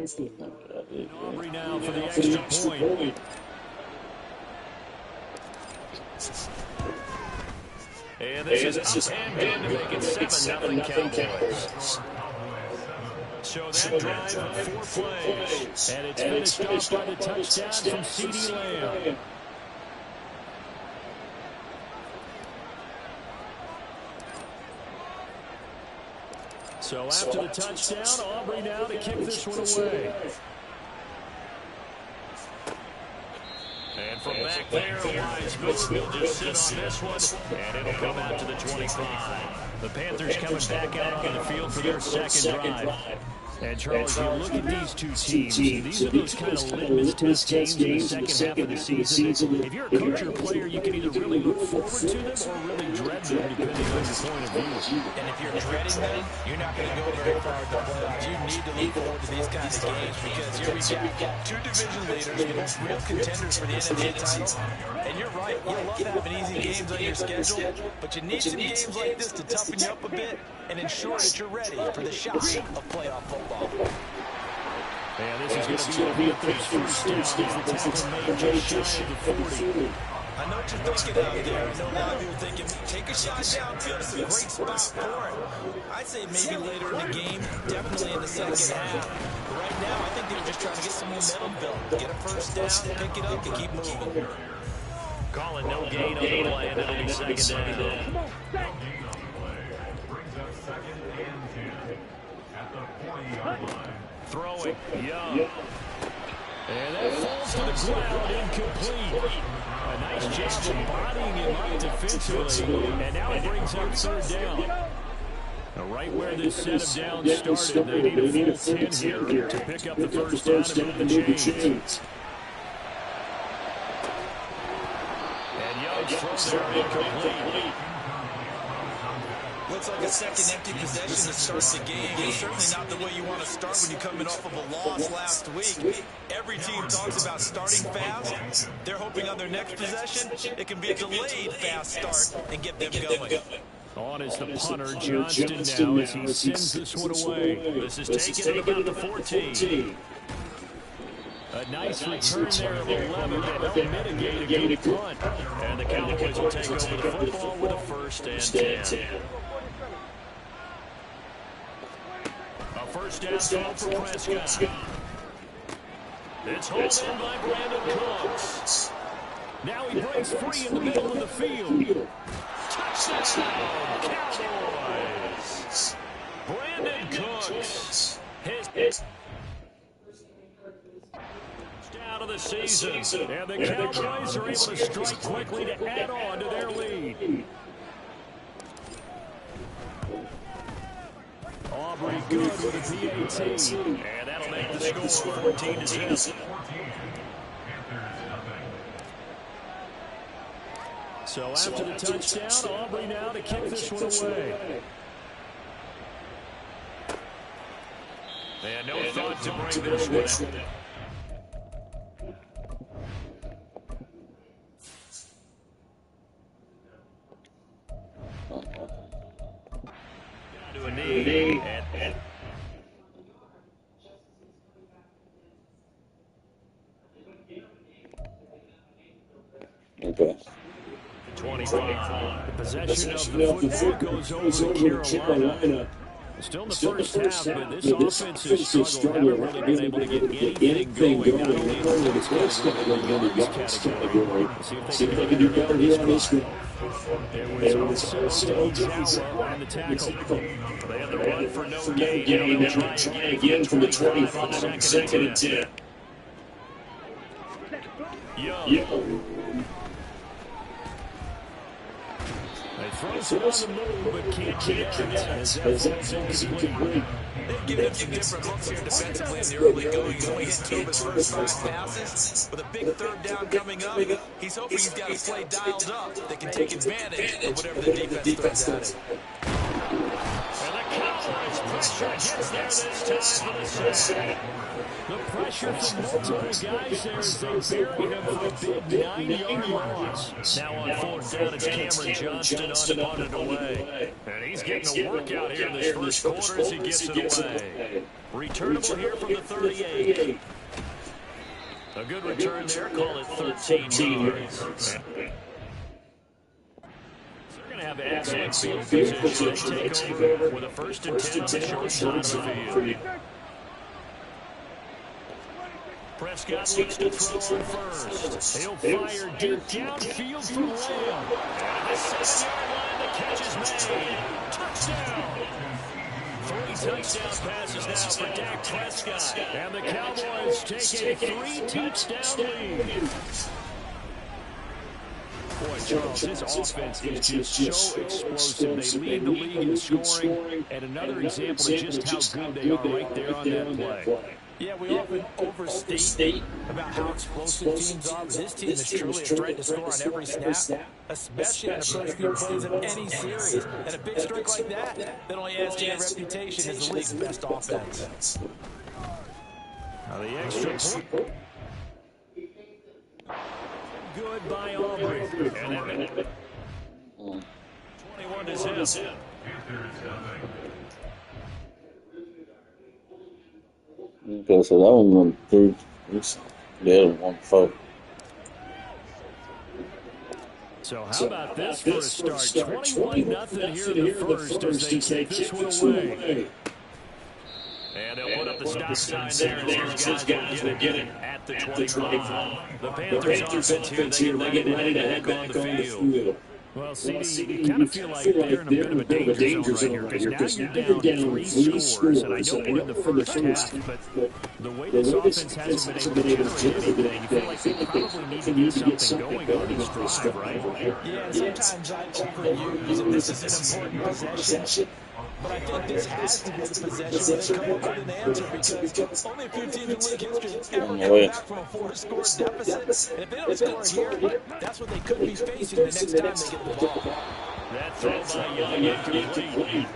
Aubrey now for the extra point. And this is up and good to make it 7-0 Cowboys. So that drive of 4 plays. And it's finished off by the touchdown from CeeDee Lamb. So after the touchdown, Aubrey now to kick this one away. And from back there, wise move. He'll just sit on this one, and it'll come out to the 25. The Panthers coming back out onto the field for their second drive. And Charles, you look at these two teams, these are those kind of litmus test games in the second half of the season. If you're a coach or a player, you can either really look forward to them or really dread them, depending on your point of view. And if you're dreading them, you're not going to go very far in the playoffs. You need to look forward to these kinds of games because here we got two division leaders, real contenders for the NFC title. And you're right, you love having easy games on your schedule, but you need some games like this to toughen you up a bit and ensure that you're ready for the shock of playoff football. And this is going to be a first down as the tackle made just shy of the 40. I know what you're thinking out there. I know a lot of you are thinking, take a shot downfield. It's a great spot for it. I'd say maybe later in the game, definitely in the second half. But right now, I think they're just trying to get some momentum built. Get a first down, pick it up, and keep moving. Calling no gain on the play, and it'll be second down. Throwing, Young. And that falls to the ground, incomplete. A nice job of bodying him up defensively, and now it brings up third down. Now right where this set of downs started, they need a full 10 here to pick up the first down and move the chains. And Young's throw there incomplete. Looks like a second empty possession to start the game. It's certainly not the way you want to start when you're coming off of a loss last week. Every team talks about starting fast. They're hoping on their next possession, it can be a delayed fast start and get them going. On is the punter, Johnston now, as he sends this one away. This is taken at about the 14. A nice return there of 11 that helped mitigate a good punt. And the Cowboys will take over the football with a first and 10. A first down call for Prescott. It's hauled in by Brandon Cooks. Now he breaks free in the middle of the field. Touchdown, Cowboys! Brandon Cooks. His out of the season. And the Cowboys are able to strike quickly to add on to their lead. Aubrey good with a PAT. And that'll make the score 14-0. So after the touchdown, Aubrey now to kick this one away. And no thought to bring this one in. To a knee. And okay. 25. The possession of the football goes over to Carolina. Still in the first half, but this offense has struggled. Haven't really been able to get anything going. Not only in this category, but in the yards category. See if they can do better here on this one. It was also Jawa on the tackle. They had the run for no gain. Now they'll try again from the 25 on second and 10. Young. They throw it on the move, but can't get it as that falls incomplete. They've given him some different looks here defensively in the early going. He's only hit 2 of his first 5 passes. With a big third down coming up, he's hoping he's got a play dialed up that can take advantage of whatever the defense throws at him. And the Cowboys pressure gets there this time for the sack. The pressure from multiple guys there as they bury him for a big 9-yard loss. Now on fourth down, it's Cameron Johnston on it away. And he's getting a workout here in this first quarter as he gets it away. Returnable here from the 38. A good return there. Call it 13 yards. They're going to have excellent field position. They take over with a 1st and 10 on the short side of the field. Prescott looks to throw on first. He'll fire deep downfield from Lamb. And the 7-yard line, the catch is made. Touchdown. 3 touchdown passes now for Dak Prescott. And the Cowboys take a 3-touchdown lead. Boy, Charles, this offense is just so explosive. They lead the league in scoring. And another example of just how good they are right there on that play. Yeah, we often overstate about how explosive teams are, but this team is truly a threat to score on every snap, especially on the first few plays of any series. And a big streak like that only adds to your reputation as the league's best offense. Now the extra point. Good by Aubrey. And 21 is him. Okay, so that one went through. The other one fell. So how about this for a start? 21-0 here in the first as they take this one away. And they'll put up the stop sign there. These guys will get it at the 25. The Panthers offense here, they get ready to head back on the field. Well, CD, you kind of feel like they're in a bit of a danger zone right here because now you're down 3 scores. And I know we're in the first half, but the way this offense hasn't been able to generate anything, you feel like they probably need to get something going on this drive, right? Yeah, sometimes I overuse it. This is an important possession. But I think this has to be the possession where they come up with an answer because only a few teams in league history ever get back from a 4-score deficit. And if they don't score here, that's what they could be facing the next time they get the ball. That throw by Young incomplete.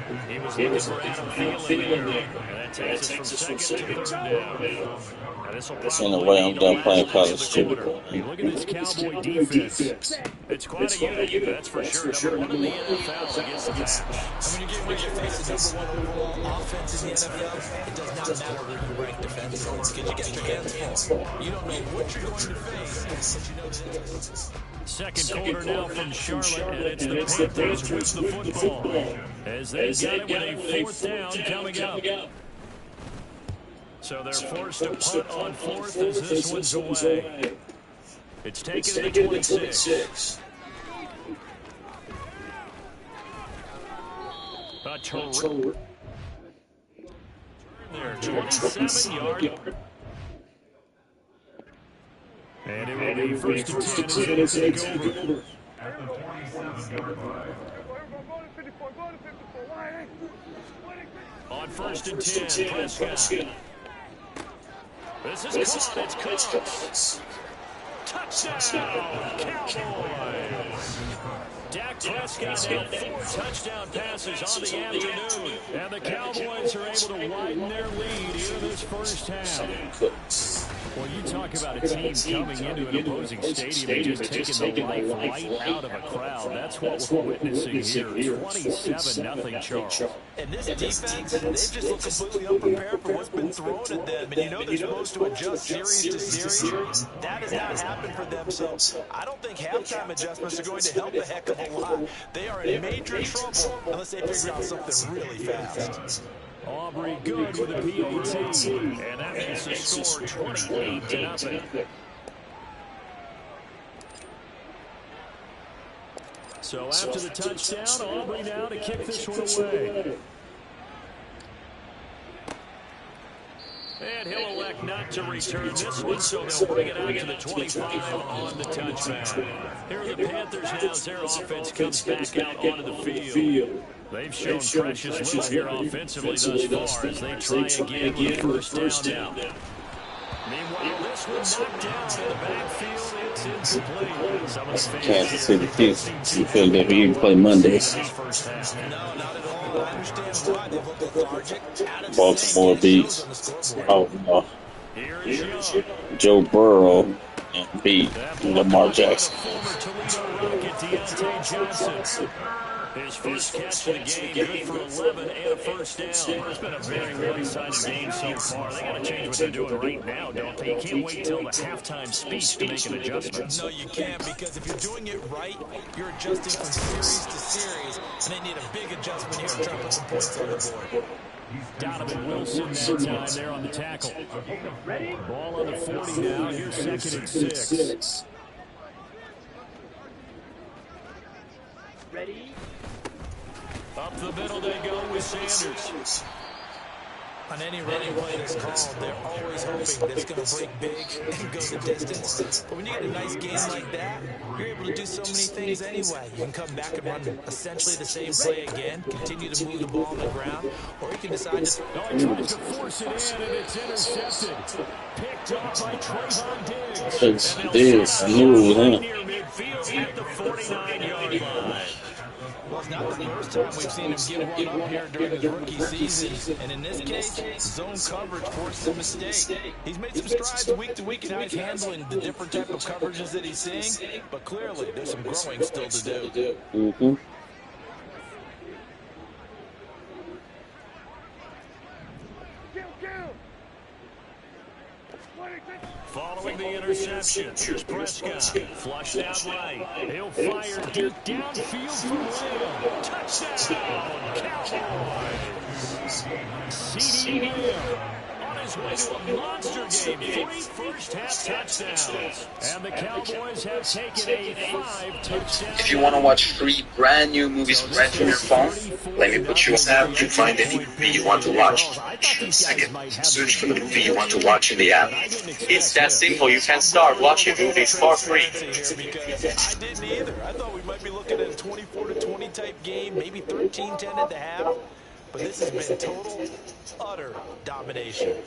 He was looking for Adam Thielen there. And that takes us from 2nd to 3rd down. That's in the way I'm done playing college too. Look at this Cowboy defense. It's quite a unit, that's for sure. Number 1 in the NFL against the pass. And when you get ready to face the number 1 overall offense in the NFL, it does not matter where you rank defensively because you get your hands full. You don't know what you're going to face, but you know this. Second quarter now from Charlotte, and it's the Panthers with the football. As they got it with a 4th down coming up. So they're forced to punt on 4th as this one's away. It's taken to the 26. A terrific. There, 27-yard. And it will be 1st and 10 as they take over. On 1st and 10, Prescott. This is caught. It's caught. Touchdown, Cowboys. Dak Prescott had 4 touchdown passes on the afternoon. And the Cowboys are able to widen their lead in this first half. Well, you talk about a team coming into an opposing stadium and just taking the life right out of a crowd. That's what we're witnessing here. 27-0 Charles. And this defense, they've just looked completely unprepared for what's been thrown at them. And you know they're supposed to adjust series to series. That has not happened for them. So I don't think halftime adjustments are going to help a heck of a lot. They are in major trouble unless they figure out something really fast. Aubrey good with a PAT, and that makes the score 28-0. So after the touchdown, Aubrey now to kick this one away. And he'll elect not to return this one, so they'll bring it out to the 25 on the touchdown. Here are the Panthers now as their offense comes back out onto the field. They've shown precious little here offensively thus far as they try again with first down. Meanwhile, this one knocked down in the backfield. It's incomplete. Some of the Kansas City Chiefs. You feel that we even play Mondays. No, not at all. I understand why they look lethargic. Baltimore beats Joe Burrow and beat That Lamar block by the Jackson. former Toledo Rocket, Deontay Johnson. His first catch of the game, good for 11 and a first down. It's been a very one-sided game so far. They got to change what they're doing right now, don't they? You can't wait till the halftime speech to make an adjustment. No, you can't, because if you're doing it right, you're adjusting from series to series, and they need a big adjustment here to try to put some points on the board. Donovan Wilson that time there on the tackle. Ball on the 40 now. Here's 2nd and 6. Ready? Up the middle they go with Sanders. On any running play that's called, they're always hoping that it's going to break big and go the distance. But when you get a nice game like that, you're able to do so many things anyway. You can come back and run essentially the same play again, continue to move the ball on the ground, or you can decide to... Oh, he tries to force it in, and it's intercepted. Picked off by Trayvon Diggs. It's this new, huh? Near midfield at the 49-yard line. Well, it's not the first time we've seen him get one up here during his rookie season. And in this case, zone coverage forced a mistake. He's made some strides week to week in how he's handling the different type of coverages that he's seeing. But clearly, there's some growing still to do. Mm-hmm. Following the interception, here's Prescott. Flushed out right. He'll fire deep downfield for Lamb. Touchdown, Cowboys. C.D. Lamb on his way to a monster game. 3 first-half touchdowns. And the Cowboys have taken a 5-touchdown. If you want to watch 3 brand new movies right from your phone, let me put you on app and find any movie you want to watch. Second, search for the movie you want to watch in the app. It's that simple. You can start watching movies for free. I didn't either. I thought we might be looking at a 24-20 type game, maybe 13-10 at the half. But this has been total, utter domination.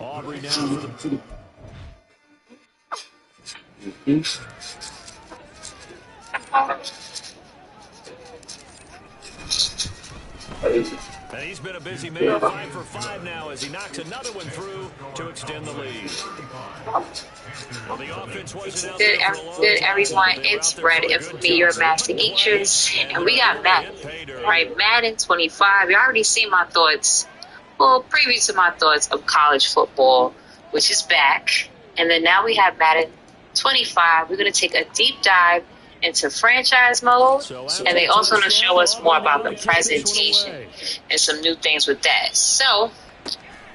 Aubrey now for the... And he's been a busy man, 5 for 5 now as he knocks another one through to extend the lead. Well, the offense wasn't out there for a long time. Good, everyone. It's Brett, and for me, your Master Eaters. And we got Madden, right? Madden 25. You already seen my thoughts. Well, previous to my thoughts of college football, which is back. And then now we have Madden 25. We're going to take a deep dive into franchise mode, and they also going to show us more about the presentation and some new things with that. So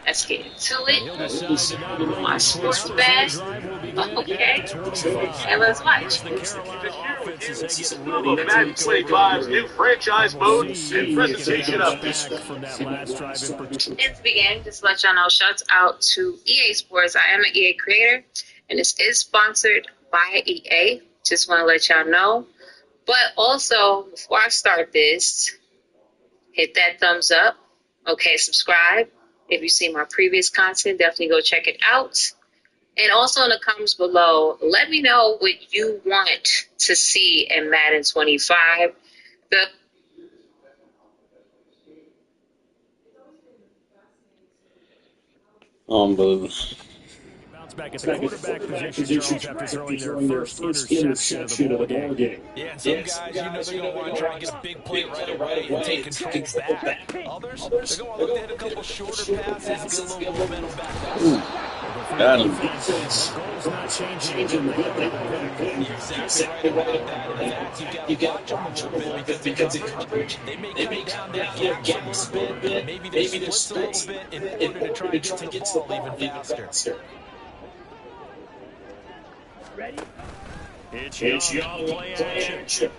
let's get into it. My sports bag. Okay. And let's watch. Madden 25's new franchise mode and presentation updates. In the beginning, just to let y'all know, shouts out to EA Sports. I am an EA creator, and this is sponsored by EA. Just want to let y'all know. But also, before I start this, hit that thumbs up. Okay, subscribe. If you've seen my previous content, definitely go check it out. And also in the comments below, let me know what you want to see in Madden 25. Unbelievable. Back at the quarterback position, Charles, after throwing their first interception of the ball game. Yeah, some guys, you know, they're going to want to try and get a big play right away and take control back. Others, they're going to look to hit a couple shorter passes and get a little momentum back. Got him. Goal's not changing. You're exactly right about that. In fact, you got to watch them a little bit because they may cut down their gaps a little bit, maybe they splits a little bit in order to try and get to the ball even faster. Ready? It's young play action.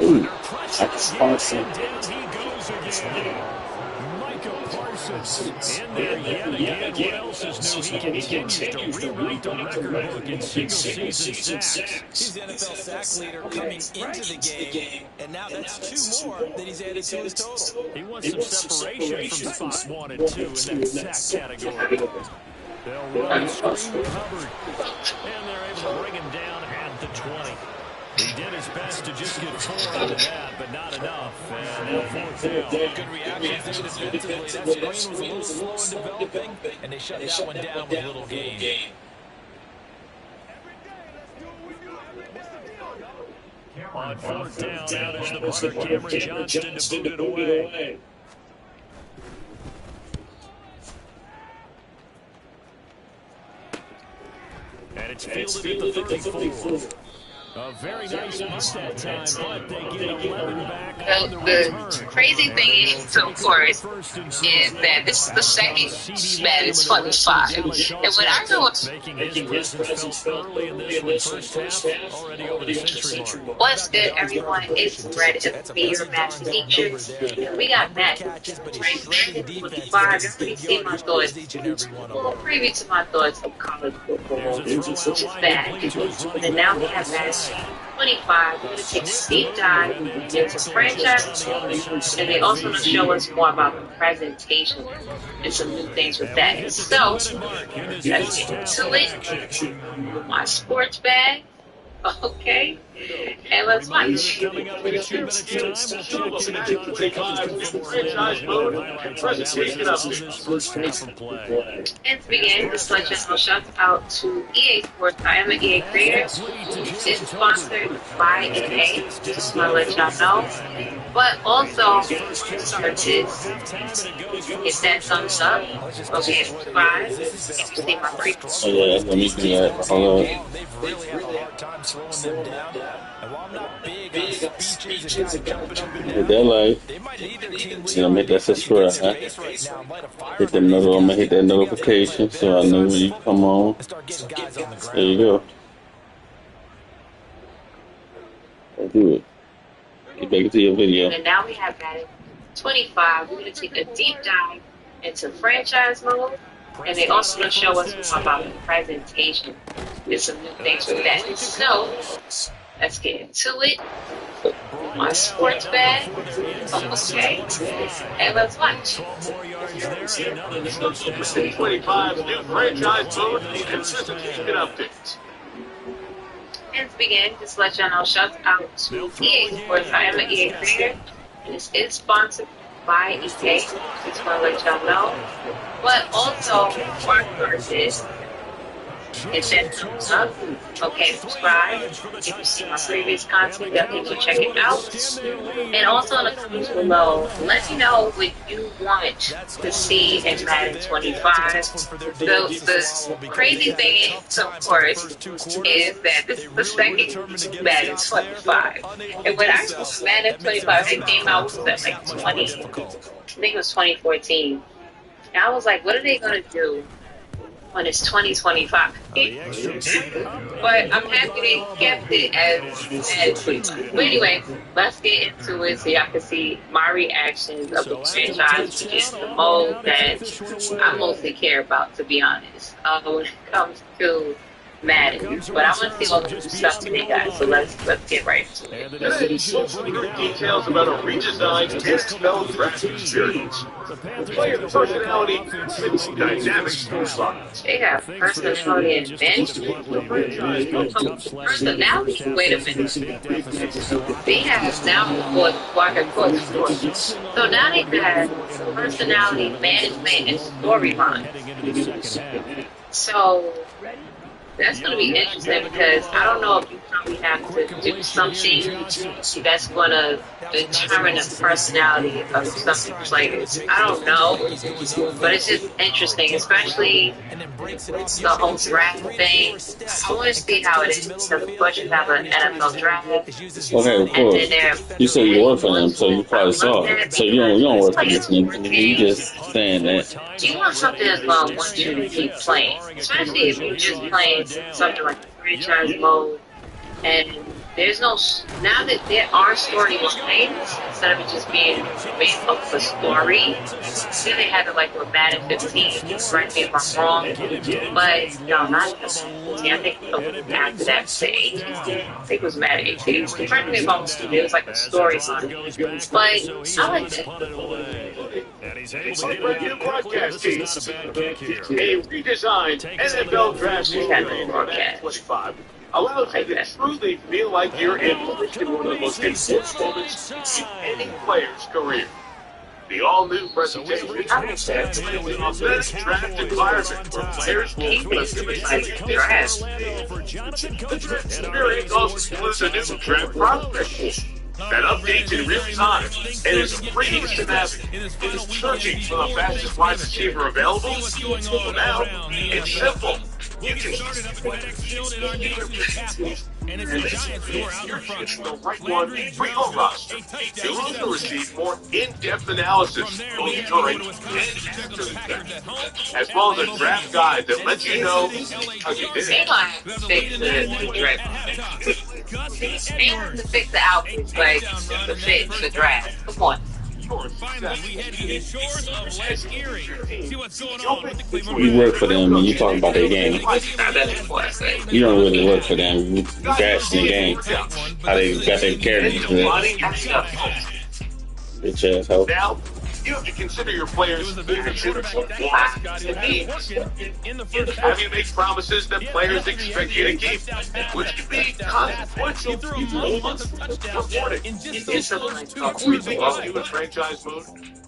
Ooh, that's awesome. Down he goes again. Micah Parsons in there yet again. What else is new? He continues to rewrite the record book in single-season sacks. He's the NFL sack leader coming into the game, and now that's 2 more that he's added to his total. He wants some separation from spot 1 and 2 in that sack category. They'll run screen covered, and they're able to bring him down at the 20. He did his best to just get 4 out of that, but not enough. And now 4th down. Good reactions there defensively. That screen was a little slow in developing, and they shut that one down with a little gain. On 4th down, out is the punter, Cameron Johnston, to boot it away. And it's fielded at the 34. A very nice miss that time, but they get 11 back on the return. The crazy thing is, of course, is that this is the second Madden 25. And when I go Making his presence felt early in this one, first half, already over the century mark. what's good, everyone? It's Red FB, your Master Teachers. And we got Madden, right? Madden 25. You already see my thoughts. Well, preview to my thoughts of college football, which is bad. And now we have Madden 25. We're going to take a deep dive into franchise, and they also going to show us more about the presentation and some new things with that. So, let's get into it. My sports bag. Okay, and let's watch. Coming up in a few minutes' time, we'll check in Franchise mode and presentation updates. And to begin, this legend will shout out to EA Sports. I am an EA creator. It's sponsored by EA, just want to let y'all know. But also, start this, hit that thumbs up, okay, subscribe, if you see my previous. Oh yeah, let me see that. Hold on. They've really had a hard time slowing them down. And while I'm not big on speeches and kind of jumping them Hit that like. they might lead their team You make that subscribe. Huh? right now, light a fire Hit that I'm gonna hit that notification so I know when you come on. and start getting guys on the ground. There you go. Let's do it. Get back into your video. And now we have Madden 25. We're going to take a deep dive into franchise mode. And they also going to show us more about the presentation. There's some new things with that. So, let's get into it. My sports bag. Okay. And let's watch. 25's new franchise mode and presentation updates. And to begin, just let y'all know, shout out to EA Sports. I am an EA creator, and this is sponsored by EA. Just want to let y'all know. But also, for this, hit that thumbs up. Okay, subscribe. If you see my previous content, definitely go check it out. And also in the comments below, let me know what you want to see in Madden 25. The crazy thing is, of course, is that this is the second Madden 25. And when I saw Madden 25, it came out, what was that, like 20? I think it was 2014. And I was like, what are they going to do when it's 2025? But I'm happy they kept it as 25. But anyway, let's get into it so y'all can see my reactions of the franchise, which is the mode that I mostly care about, to be honest, when it comes to Madden. But I want to see all the new stuff today, guys, so let's get right into it. Today, some great details about a redesigned NFL draft experience. The player personality fits dynamic profiles. They have personality and bench. Personality? Wait a minute. They have now Walker Cook. So now they have personality management and storyline. So that's going to be interesting because I don't know if you probably have to do something that's going to determine the personality of some players. I don't know, but it's just interesting, especially the whole draft thing. I want to see how it is because, of course, you have an NFL draft. Okay, of course. You said you work for them, so you probably saw it. So you don't work for this nigga. You just saying that. You want something that's going to want you to keep playing, especially if you're just playing something like the franchise mode, and there's no, now that there are storylines instead of it just being based off a story. See, they had it like with Madden 15, correct me if I'm wrong, but no, not the 15. I think after that, the 18. I think it was Madden 18. Correct me if I'm wrong, it was like a storyline, but I like that. Celebrate new broadcast teams. A redesigned NFL draft experience for Madden 25. allows you to truly feel like you're in one of the most important moments in any player's career. The all-new presentation is an authentic draft environment where players will feel the draft. The draft experience also includes a new draft prospect that updates in real time and is free to navigate. It is searching for the fastest wide receiver available. Now, it's simple. You can start at the backfield and on your and it's the Giants who are out in front. The right one for your roster. You'll also receive more in-depth analysis both during and after the draft, as well as a draft guide that lets you know how you did. They might fix the draft. They have to fix the outfits, like the fit, the draft. Come on. Finally, we head to the shores of Lake Erie. See what's going on with the Cleveland. You work for them and you talk about their game. That's what I say. You don't really work for them. You bash the game. How they got their characters. Bitch ass hoe. Now, you have to consider your players' actions, wants, and needs. Have you make promises that players expect you to keep, which can be consequential to reporting. Everything else you in franchise mode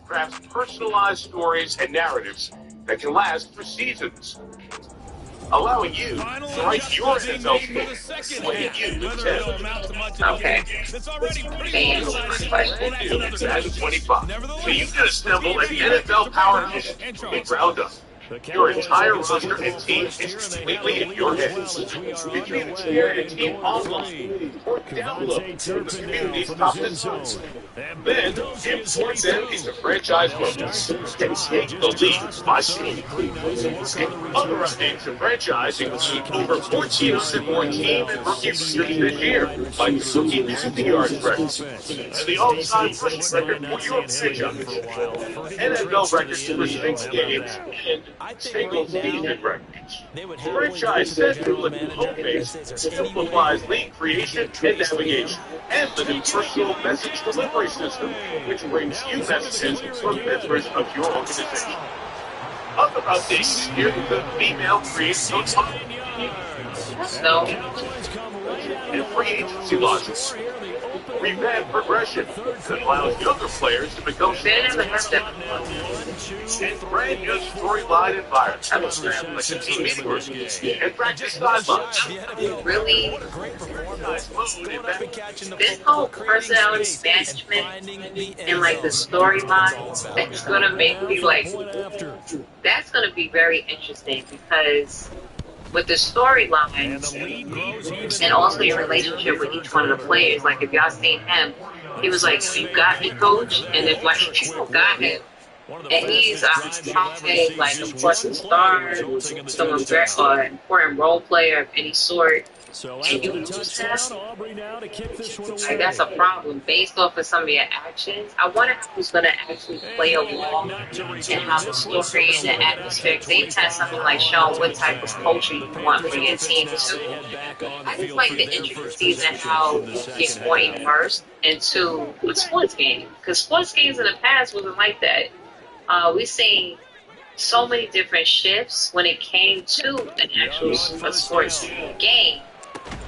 crafts personalized stories and narratives that can last for seasons, allowing you to write your NFL story when you tell. Okay. Madden 25. So you can assemble an NFL powerhouse from the ground up. Your entire roster and team is completely in your hands. You can share a team online or download from the community's top designs. Then, import them into franchise mode and take the lead by seeing. And other updates to franchise include over 1,400 more team and rookie records this year, like the rookie 50-yard record, and the all-time rushing record for your franchise, NFL records for 6 games, and single season records. Franchise Central and home base simplifies league creation and navigation, and the new personal message delivery system, which brings you messages from members of your organization. Other updates here the female creates no time. No. And free agency launches. Revamp progression that allows younger players to become and brand new storyline environment like the team meeting rooms and practice sidelines. Really? This whole personality management and like the storyline, that's gonna make me like, that's gonna be very interesting because with the storylines and also your relationship with each one of the players, like if y'all seen him, he was like, "You got me, coach," and if like you got him, and he's probably like of course a star, someone very important role player of any sort. And you lose him, like that's a problem based off of some of your actions. I wonder who's going to actually play along and how the story and the atmosphere. They had something like showing what type of culture you want for your team too. I just like the intricacies and how you get more immersed into a sports game, because sports games in the past wasn't like that. We've seen so many different shifts when it came to an actual sports game.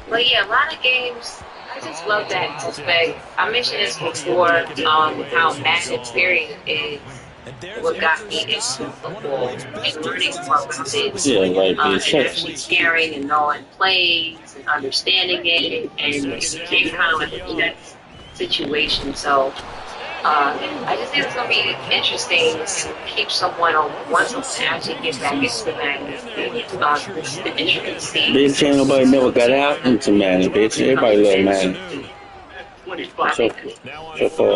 But yeah, a lot of games, I just love that aspect. I mentioned this before, how Madden period is what got me into football and learning more about it. Yeah, and actually caring and knowing plays and understanding it and being kind of like in that situation. So I just think it's going to be interesting to keep someone on once to actually get back into the intricacy. Bitch, ain't nobody never got out into Madden, bitch. Everybody love Madden. So far,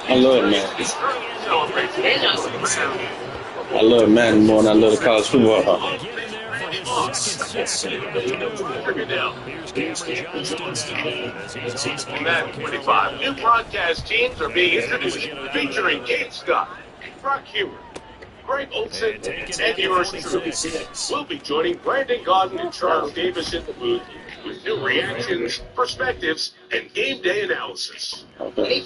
I love Madden. I love Madden more than I love the college football. Madden 25. New broadcast teams are being introduced, featuring Kate Scott, Brock Huber, Greg Olsen, and yours truly. We'll be joining Brandon Gaudin and Charles Davis in the booth with new reactions, perspectives, and game day analysis. Okay.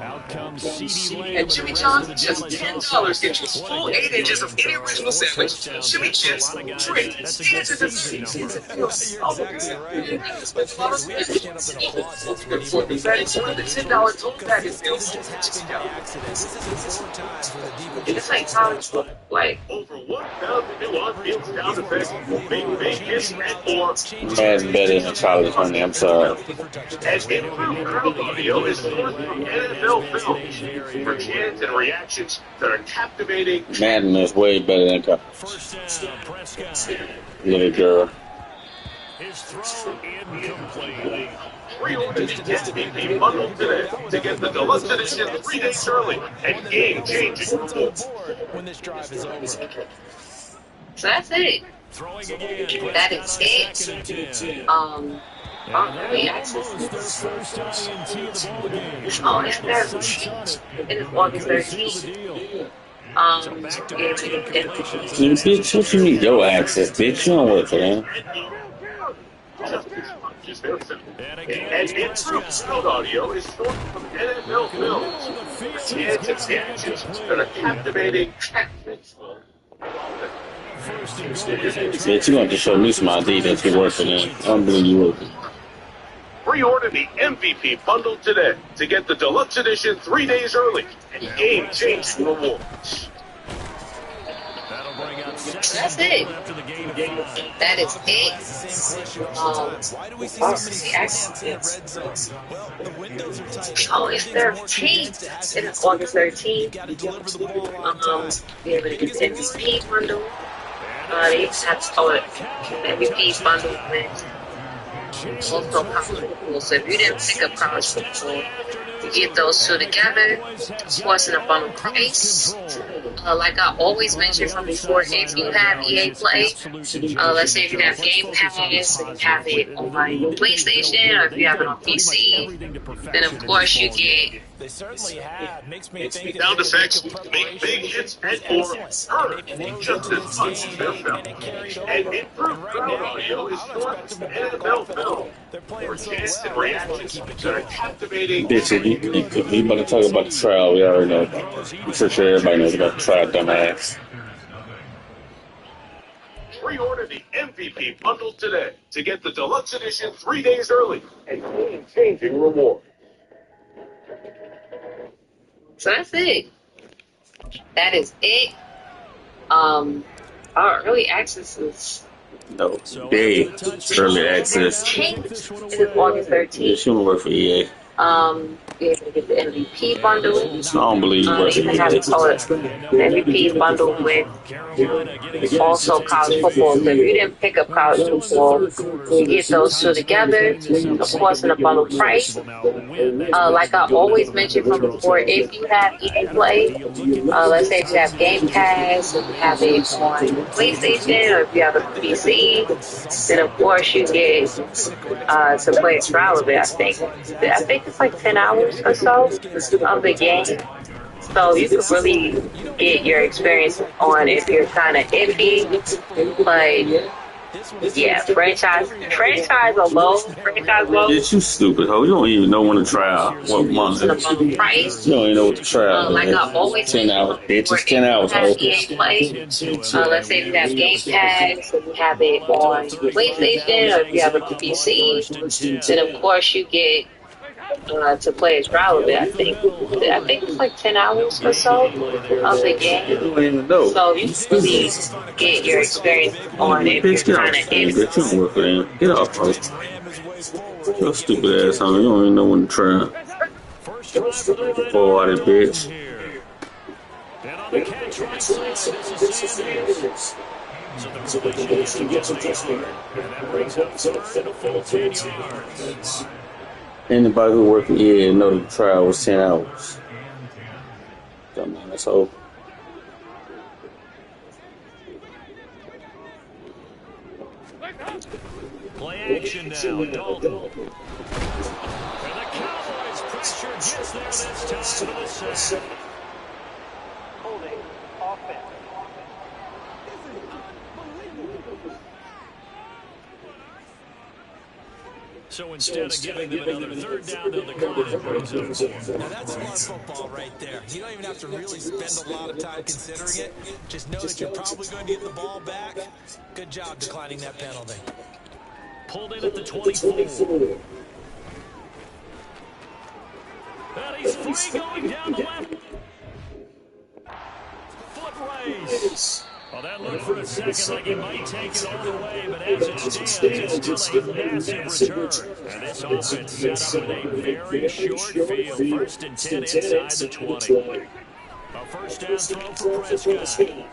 Out comes CD Lamb. And Jimmy John's just $10. Get you full 8 inches of any original sandwich, Jimmy chips, drinks, and You're exactly right. But fans, we have to stand up and applaud this one. Even It's one of the $10 total package this deals. didn't just happen by accident. This is a 4-time for the defense. It's like college football. Like, Over 1,000 new on-field sound effects, big hits, and more. Madden better than college, honey. I'm sorry. And improved crowd audio is sourced from NFL films for chants and reactions that are captivating. Madden is way better than college. First down, Prescott. Little girl. His throw incomplete. Pre-order the MVP bundle today to get the Deluxe Edition 3 days early and game-changing rewards. When this drive is over. so that's it. Throwing again. That is it. Second and 10. Early access. Their first INT of the ball game. Oh, it's there. It is August 13th. Bitch, what you need your access, bitch? You don't work for them. And improved sound audio is sourced from NFL films. Chants and reactions that are captivating. Bitch, you want to show me some ID that you work for them. I don't believe you work. Pre-order the MVP bundle today to get the Deluxe Edition 3 days early and game-changing rewards. That'll bring out That's it. after the game of 5. That is it. Why do we see so many accidents in the red zone? Well, the windows are tight. Oh, it's 13th. It is August 13th. We have an MVP bundle. They have MVP bundle with also college football. So if you didn't pick up college football, you get those two together. Of course, in a bundle price. Like I always mentioned from before, if you have EA Play, let's say if you have Game Pass, if you have it on PlayStation, or if you have it on PC, then of course you get They certainly have. Makes me think Sound effects, make big hits, and more earn just as much as their film. And improved crowd audio is sourced from NFL film for chants and reactions that are captivating. Bitch, if you about to talk about the trial, we already know about this. I'm pretty sure everybody knows about the trial, dumbass. Pre-order the MVP bundle today to get the Deluxe Edition 3 days early and game-changing reward. So that's it. That is it. Our early access is No, they early access. it is August 13th. She don't work for EA. You're able to get the MVP bundle. I don't believe you work for You can have EA. the MVP bundle with also college football. So if you didn't pick up college football, you get those two together. Of course, in a bundle price. Like I always mentioned from before, if you have EA Play, let's say if you have Game Pass, if you have it on PlayStation, or if you have a PC, then of course you get to play a trial of it. I think it's like 10 hours or so of the game. So you can really get your experience on if you're kind of iffy. But yeah, franchise alone. Bitch, you stupid hoe. You don't even know when to try out. What month? The price. You don't even know what to try out. Like I always 10 hours. Bitch, it's 10 hours, hoe. EA Play. Let's say if you have Game Pass, if you have it on PlayStation, or if you have a PC, then of course you get to play a trial of it. I think it's like 10 hours or so of the game. You don't even know. So you can really get your experience on it if Bitch, you're get kind off of the phone, iffy. bitch. You don't work for them. Get off, hoe. Your stupid ass, homie. You don't even know when to try. Boy, that bitch. And on the catch right side, this is Sanders. So the completion gets him just there. And that brings up a full 10 yards. Anybody who work for EA know the trial was 10 hours. Dumbass hoe. Play action now, Dalton. And the Cowboys pressure gets there this time for the sack. Holding offense. So instead of giving them another third down, they'll decline and brings up 4. Now that's smart football right there. You don't even have to really spend a lot of time considering it. Just know that you're probably going to get the ball back. Good job declining that penalty. Pulled in at the 24. And he's free going down the left. Foot race. Well, that looked for a second like he might take it all the way, but as it stands, it's still a massive return. And this offense set up with a very short field. First and 10 inside the 20. A first down throw for Prescott.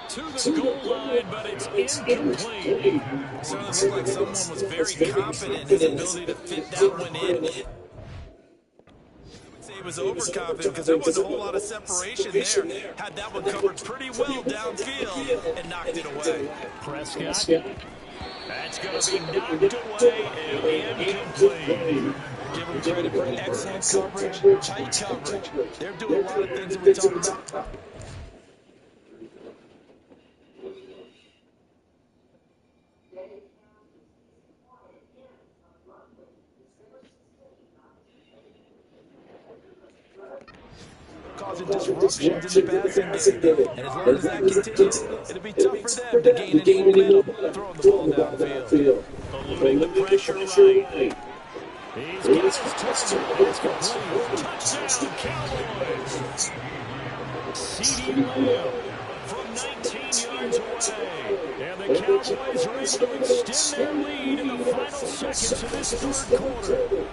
To the goal line, but it's incomplete. Certainly looked like someone was very confident in his ability to fit that one in. He was overconfident because there wasn't a whole lot of separation there. Had that one covered pretty well downfield and knocked it away. Prescott. That's going to be knocked away and incomplete. Give them credit for excellent coverage, tight coverage. They're doing a lot of things that we talked about. Causing disruptions in the passing game. And as long as that continues, it'll be tough for them to gain any momentum throwing the ball downfield. Eluding the pressure right. He's got his touchdown. It's complete. Touchdown, Cowboys. C.D. Lamb from 19 yards away. And the Cowboys are able to extend their lead in the final seconds of this third quarter.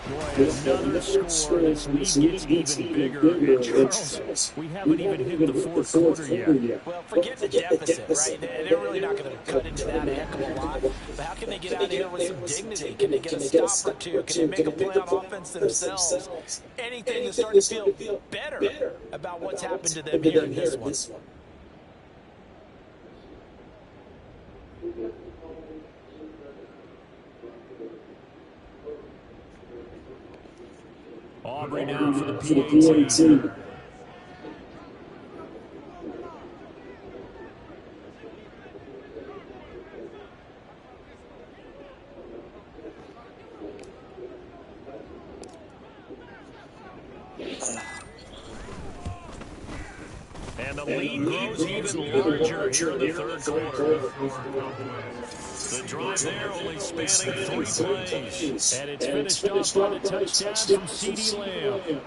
Boy, another score. This lead gets even bigger. And Charles, we haven't even hit the fourth quarter yet. Well, forget the deficit, right? They're really not going to cut into that a heck of a lot. But how can they get out of here with some dignity? Can they get a stop or two? Can they make a play on offense themselves? Anything to start to feel better about what's happened to them here in this one. Aubrey now for the PA team. And the lead grows even larger here in the third quarter. The drive there only spanning 3 plays. And it's finished off by the touchdown from C.D. Lamb.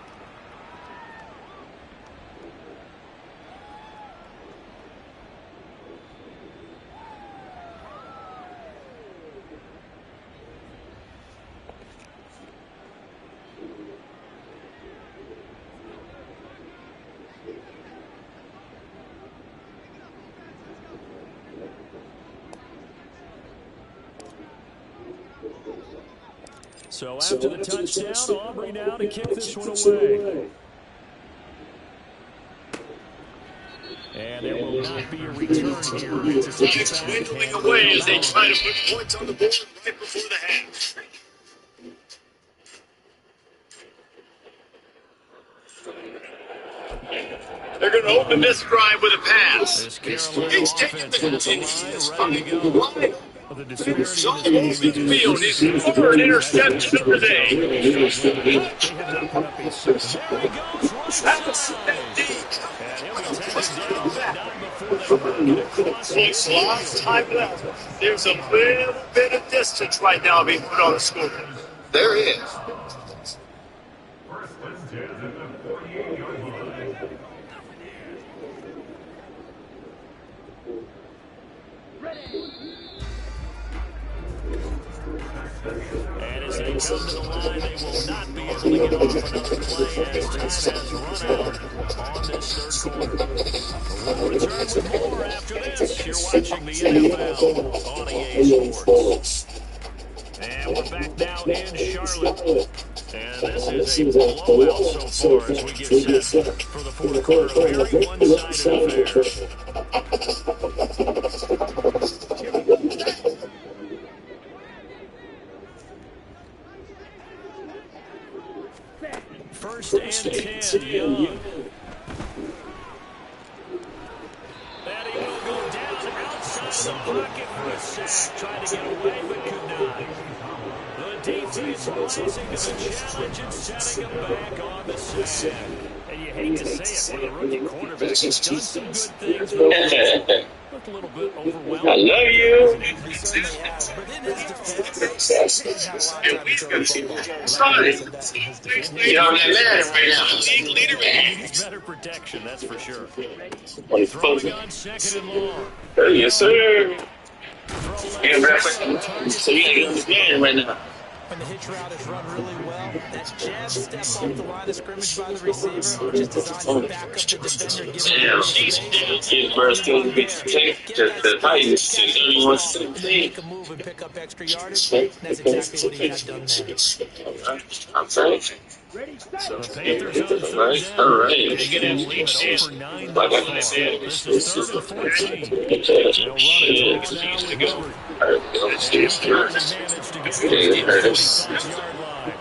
So after the touchdown, Aubrey now to kick this one away. And there will not be a return here. It's dwindling away as they try to put points on the board right before the half. They're going to open this drive with a pass. He's taking the pass and he's running wide. So midfield is third interception of the day. He's lost time left. There's a little bit of distance right now being put on the score. There is. And as they come to the line, they will not be able to get off another play as time has run out on this third quarter. We'll return with more after this. You're watching the NFL on EA Sports. And we're back now in Charlotte. And this is a blowout so far as we get set for the fourth quarter. A very one-sided affair. First and 10, Young. And he will go down outside the pocket for a tried to get away, but could not. The defense rising to the challenge and setting him back on the sack. And you hate to say it, when a rookie quarterback has done some good things, but looked a little bit overwhelmed. I love you. He certainly has, but in his defense, he didn't have a lot of time to throw the football. You're on that man right now. Leader Needs better protection, that's for sure. man. Throwing on 2nd and long. Yes, sir. So you gotta get on this man right now. When the hitch route is run really well, that jab step off the line of scrimmage by the receiver, which is designed to back up the defender, give him Bro, still be protected. The Titans, make a move and pick up extra yardage. That's exactly what he had done there. I'm saying. So the Panthers on 3rd down. All right. They get in lead over 9 Like I thus said, far. This is 3rd and 14. They'll run it now with Hubbard. Let's do this. Managed to get Hurt to us. the 5-yard line.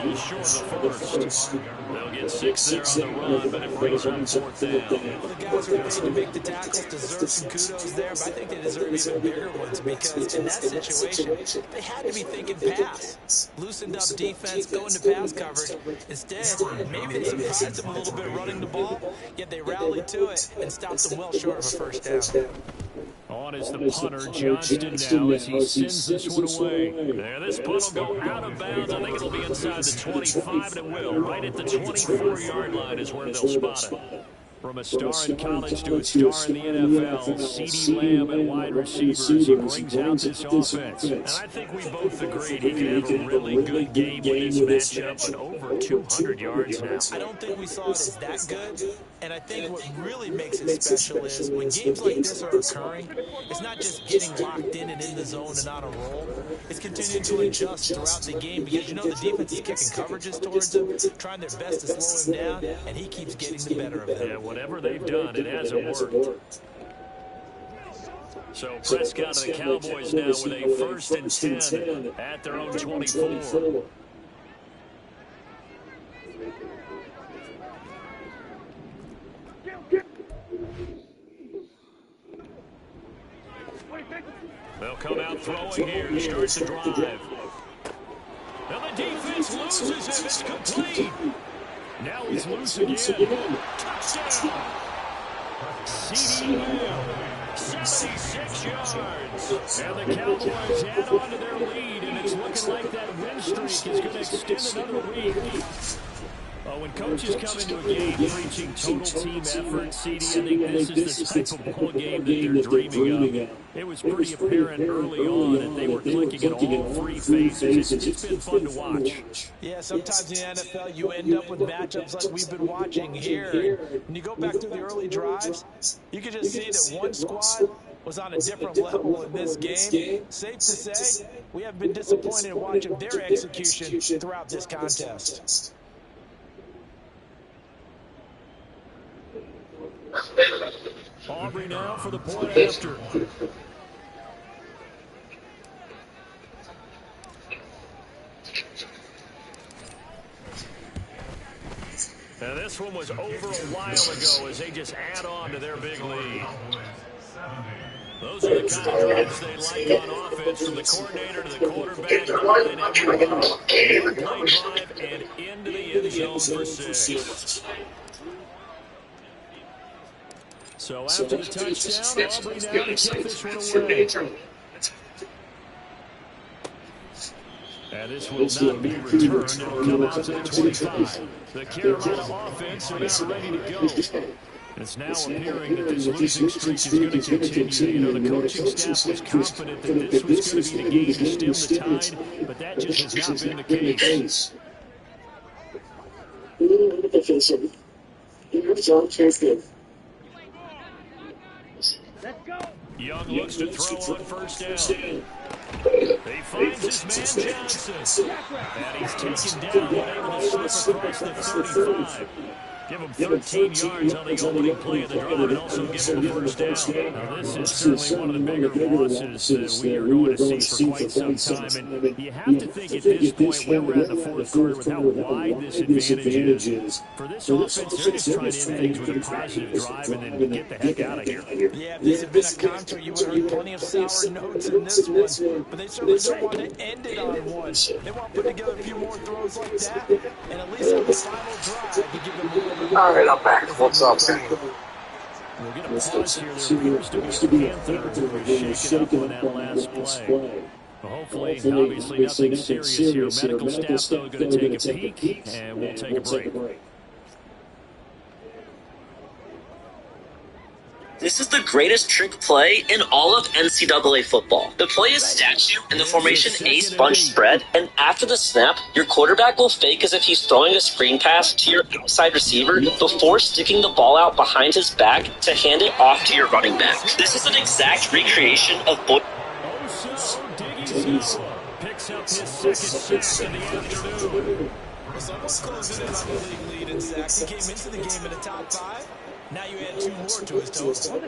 Well short of the first. They'll get 6 there on the run, but it brings up 4th down. Well, the guys who are paid to make the tackles deserve some kudos there, but I think they deserve even bigger ones because in that situation, they had to be thinking pass. Loosened up defense, going to pass coverage. Instead, maybe they surprised them a little bit running the ball, yet they rallied to it and stopped them well short of a first down. On is the punter, Johnston, now as he sends this one away. There, this punt will go out of bounds. I think it'll be inside the 25, and it will. Right at the 24-yard line is where they'll spot it. From a star in college to a star in the NFL, CeeDee Lamb and wide receivers, he brings out this offense. And I think we both agreed he could have a really good game with this matchup, but over 200 yards now. I don't think we saw it as that good, and I think what really makes it special is when games like this are occurring, it's not just getting locked in and in the zone and on a roll. It's continuing to adjust throughout the game because you know the defense is kicking coverages towards him, trying their best to slow him down, and he keeps getting the better of them. Yeah, whatever they've done, it hasn't worked. So Prescott and the Cowboys now with a 1st and 10 at their own 24. They'll come out throwing here to start the drive. Now the defense loses him. It's complete. Now he's loose again. Touchdown. CeeDee Lamb, 76 yards. And the Cowboys add on to their lead, and it's looking like that win streak is going to extend another week. When coaches come into a game preaching total team effort, CD, I think this is the type of ball game that they're dreaming of. It was pretty apparent early on that they were clicking in all 3 phases. It's been fun to watch. Yeah, sometimes in the NFL you end up with matchups like we've been watching here. When you go back through the early drives, you can just see that one squad was on a different level in this game. Safe to say, we have been disappointed in watching their execution throughout this contest. Aubrey now for the point after. Now this one was over a while ago as they just add on to their big lead. Those are the kind of drives they like on offense, from the coordinator to the quarterback. Play drive and into the end zone for 6. So after the touchdown, Aubrey now to kick this one away. And this will not be returned. It'll come out to the 25. The Carolina offense are now ready to go. It's now appearing that this losing streak is going to continue. You know, the coaching staff was confident that this was going to be the game to stem the tide, but that just has not been the case. Young looks to throw on 1st down. He finds his man Johnson. And he's taken down, able to slip across the 35. Give him 13 yards on the opening play of the drive and also give him a first down. Now, this is certainly one of the bigger losses we are going to see for quite some time. And you have to think at this point, where we're at in the fourth quarter, with how wide this advantage is, for this offense, they're just trying to end things with a positive drive and then get the heck out of here. Yeah, if this had been a concert, you would have heard plenty of sour notes in this one. But they certainly don't want to end it on one. They want to put together a few more throws like that, and at least on the final drive, to give them more. All right, I'm back. What's up, Sam? We'll get a pause here. There appears to be a Panthers who was shaken up on that last play. Well, hopefully, obviously, nothing serious here. Medical staff, though, going to take a peek, and we'll take a break. This is the greatest trick play in all of NCAA football. The play is statue in the formation ace bunch spread, and after the snap, your quarterback will fake as if he's throwing a screen pass to your outside receiver before sticking the ball out behind his back to hand it off to your running back. This is an exact recreation of Picks up his second sack in the afternoon. Someone's closing in on the league lead in sacks. He came into the game in the top 5. Now you add 2 more to his total.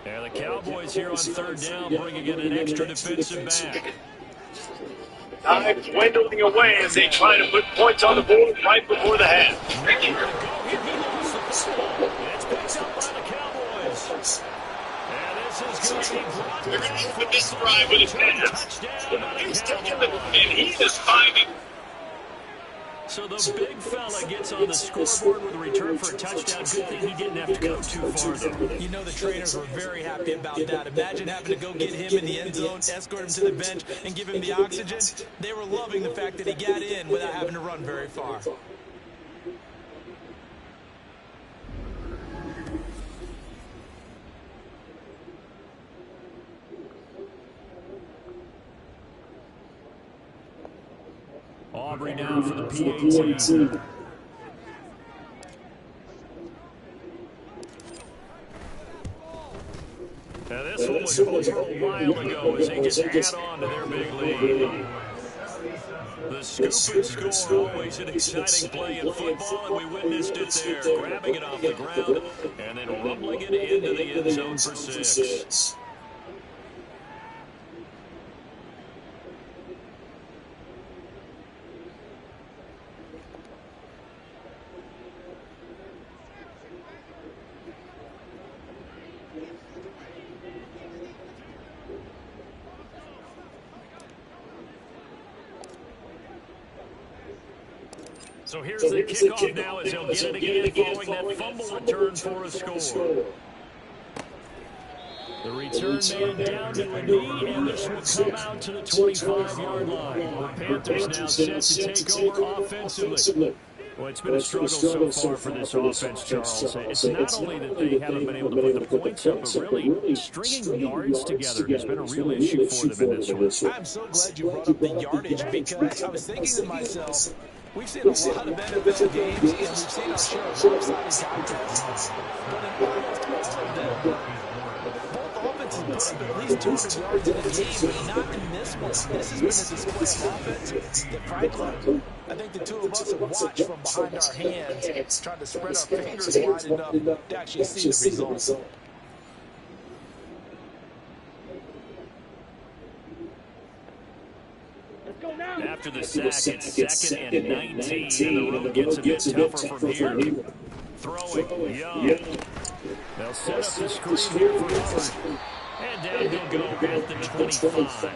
And the Cowboys here on third down, bringing in an extra defensive back. Time dwindling away as they try to put points on the board right before the half. It's picked up by the Cowboys. And this is going to be brought They're going to put this drive with a pass. He's taking the, and he is finding. So the big fella gets on the scoreboard with a return for a touchdown. Good thing he didn't have to go too far, though. You know the trainers were very happy about that. Imagine having to go get him in the end zone, escort him to the bench, and give him the oxygen. They were loving the fact that he got in without having to run very far. Aubrey now for the PAT. Now this one was over a while ago as they just add on to their big lead. The scoop and score, always an exciting play in football, and we witnessed it there, grabbing it off the ground and then rumbling it into the end zone for 6. So here's the kickoff now as they'll get it again following that fumble return for a score. The return man down to a knee, and this will come out to the 25-yard line. The Panthers now set to take over offensively. Well, it's been a struggle so far for this offense, Charles. It's not only that they haven't been able to put the points up, but really stringing yards together has been a real issue for them in this one. I'm so glad you brought up the yardage, because I was thinking to myself, we've seen a lot of NFL games, and we've seen our share of lopsided contests. But in almost all of them, both offenses put up at least 200 yards in a game, but not in this one. This has been a display of offense that, frankly, I think the two of us have watched from behind our hands, trying to spread our fingers wide enough to actually see the results. After the sack, it's 2nd and 19, and the road gets a bit tougher from here. Throwing, Young. They'll set up the screen here for Hubbard. And down he'll go at the 25.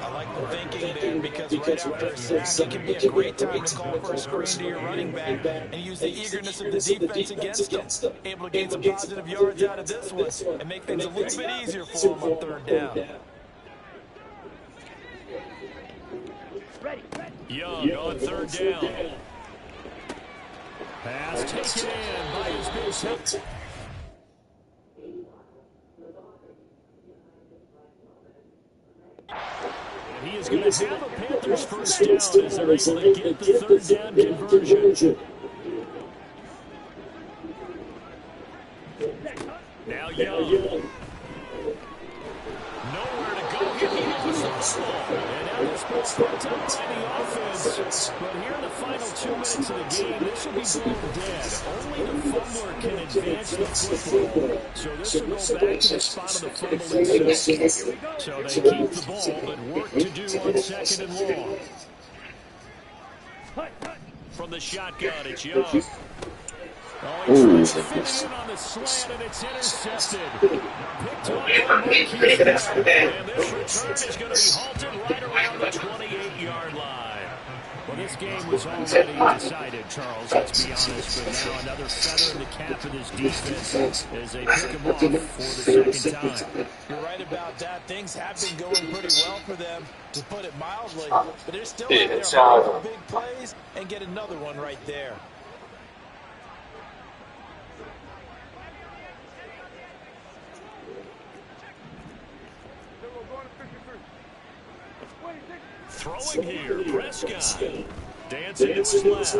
I like the thinking there, because right after a sack, it can be a great time to call for a screen to your running back and use the eagerness of the defense against them. Able to gain some positive yards out of this one and make things a little bit easier for them on third down. Young on third down. Pass taken in by his big. He is going to have a Panthers first down as they're able to get the third down conversion. Now Young. Nowhere to go here. He was the ball. It's been sparked up by the offense, but here in the final 2 minutes of the game, this will be blown dead. Only the fumbler can advance the football. So this will go back to the spot of the fumbling sack. So they keep the ball, but work to do on 2nd and long. From the shotgun, it's Young. Oh, he tries to fit it in on the slant, and it's intercepted. Picked up by Marquise Brown, and this return is going to be halted right around the 28-yard line. Well, this game was already decided, Charles, let's be honest, but now another feather in the cap of this defense as they pick him off for the 2nd time. You're right about that. Things have been going pretty well for them, to put it mildly, but they're still out there for big plays and get another one right there. Throwing here, Prescott. Dancing to his left.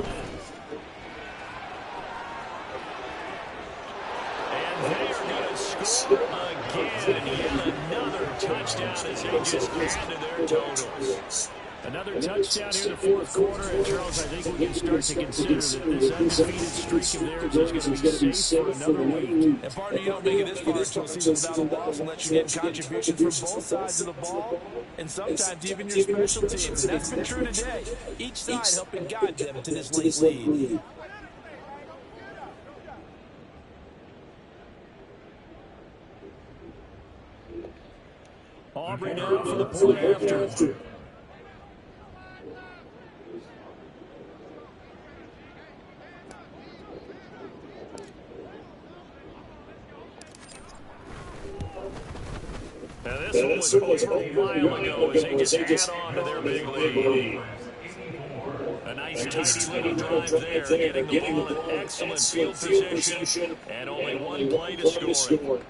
And they are going to score again. Yet another touchdown as they just add to their totals. Another touchdown here in the 4th quarter. And, Charles, I think we can start to consider that this undefeated streak of theirs is going to be safe for another week. And partner, you don't make it this far into a season without a loss unless you get contributions from both sides of the ball, and sometimes even your special teams. And that's been true today. Each side helping guide them to this late lead. Aubrey now for the point after. Now this one was over a while ago as they just add on to their big lead. A nice tidy little drive there, getting the ball in excellent field position, and only one play to score it.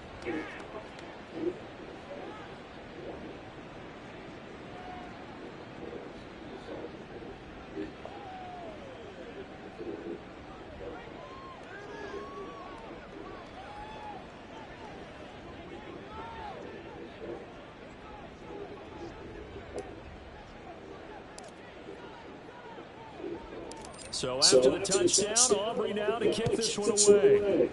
So after the touchdown, Aubrey now to kick this one away.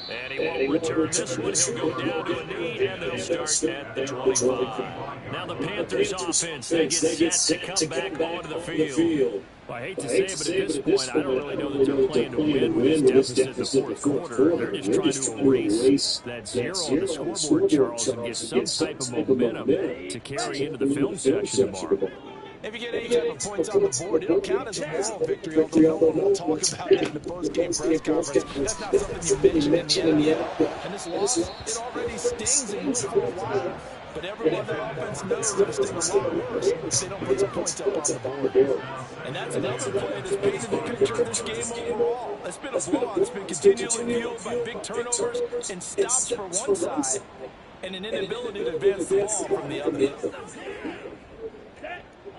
And he won't return this one. He'll go down to a knee, and they'll start at the 25. Now the Panthers offense, they get set to come back onto the field. Well, I hate to say it, but at this point, I don't really know that they're playing to win with this deficit in the 4th quarter. They're just trying to erase that 0 on the scoreboard, Charles, and get some type of momentum to carry into the film section tomorrow. If you get any type of points on the board, it'll count as a moral victory, although no one will talk about it in the post-game press conference. That's not something you mention in the NFL. And this loss, it already stings and will for a while. But everyone that offense knows it'll sting a lot worse if they don't put some points up on the board. And that's another play that's painted the picture of this game overall. It's been a blowout. It's been continually fueled by big turnovers and stops for one side and an inability to advance the ball from the other.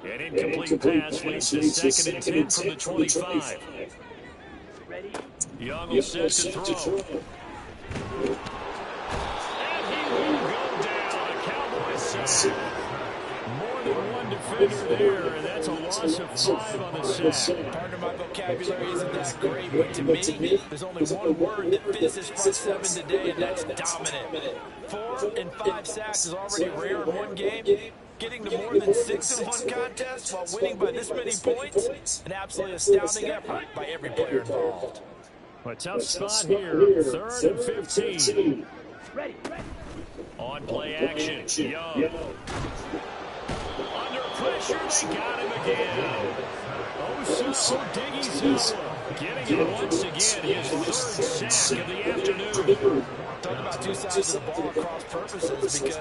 An incomplete pass leads to 2nd and 10 from the 25. Young will set to throw. And he will go down. A Cowboys sack. More than one defender there, and that's a loss of 5 on the sack. Partner, my vocabulary isn't that great, but to me, there's only one word that fits this front 7 today, and that's dominant. 4 and 5 sacks is already rare in one game. Getting to more than 6 in one contest while winning by this many points, an absolutely astounding effort by every player involved. A tough spot here, 3rd and 15. On play action, Young. Under pressure, they got him again. Osa Odighizuwa getting it once again, his 3rd sack of the afternoon. Talk about two sides of the ball across purposes, because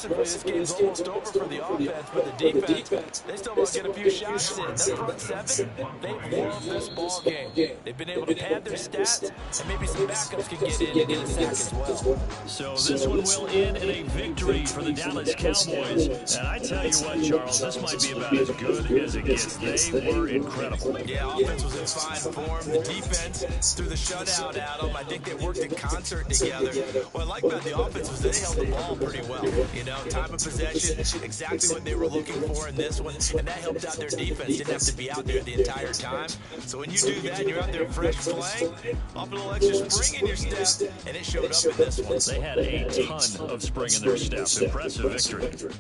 mercifully this game's almost over for the offense, but the defense, they still want to get a few shots in. Their front 7, they've won this ball game. They've been able to pad their stats, and maybe some backups can get in and get a sack as well. So this one will end in a victory for the Dallas Cowboys. And I tell you what, Charles, this might be about as good as it gets. They were incredible. Yeah, offense was in fine form. for him. The defense threw the shutout at him. I think they worked in concert together. What I like about the offense was they held the ball pretty well. You know, time of possession, exactly what they were looking for in this one, and that helped out their defense. Didn't have to be out there the entire time. So when you do that and you're out there fresh playing, off a little extra spring in your step, and it showed up in this one. They had a ton of spring in their step. Impressive victory.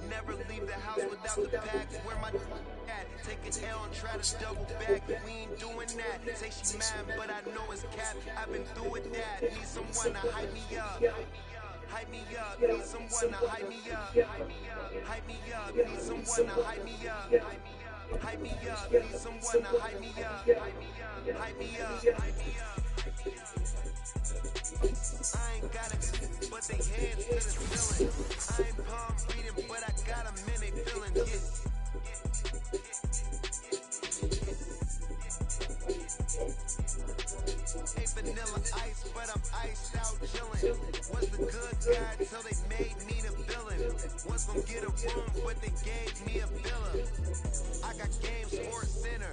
Never leave the house without the bag. Where my at? Take an L and try to double back. We ain't doing that. Say she mad, but I know it's cap. I've been through with that. Need someone to hype me up. Hype me up. Need someone to hype me up. Hype me up. Need someone to hype me up. Hype me up. Need someone to hype me up. Hype me up. I ain't got it, but they hands to the ceiling. I ain't palm reading, but I got a minute feeling. Ain't vanilla ice, but I'm iced out chillin'. Was the good guy till they made me the villain. Was gonna get a room, but they gave me a villa. I got game sports center.